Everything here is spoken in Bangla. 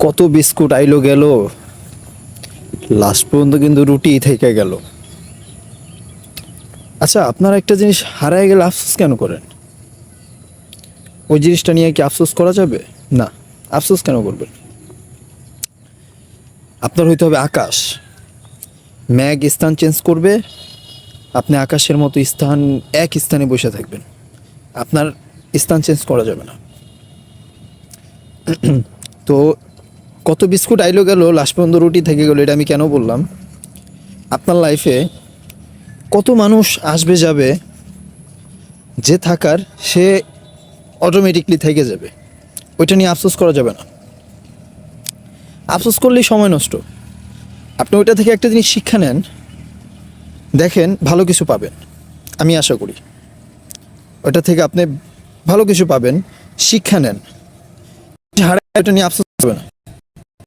কত বিস্কুট আইলো গেল, লাস্ট পর্যন্ত কিন্তু রুটি থেকে গেল। আচ্ছা, আপনারা একটা জিনিস হারায় গেলে আফসোস কেন করেন? ওই জিনিসটা নিয়ে কি আফসোস করা যাবে? না। আফসোস কেন করবেন? আপনার হইতে হবে আকাশ। ম্যাগ স্থান চেঞ্জ করবে, আপনি আকাশের মতো স্থান, এক স্থানে বসে থাকবেন। আপনার স্থান চেঞ্জ করা যাবে না। তো কত বিস্কুট আইলো গেল, লাস্ট পর্যন্ত রুটি থেকে গেলো, এটা আমি কেন বললাম? আপনার লাইফে কত মানুষ আসবে যাবে, যে থাকার সে অটোমেটিকলি থেকে যাবে। ওইটা নিয়ে আফসোস করা যাবে না। আফসোস করলেই সময় নষ্ট। আপনি ওইটা থেকে একটা জিনিস শিক্ষা নেন, দেখেন ভালো কিছু পাবেন, আমি আশা করি ওটা থেকে আপনি ভালো কিছু পাবেন। শিক্ষা নেন, হারায় ওটা নিয়ে আফসোস করবে না।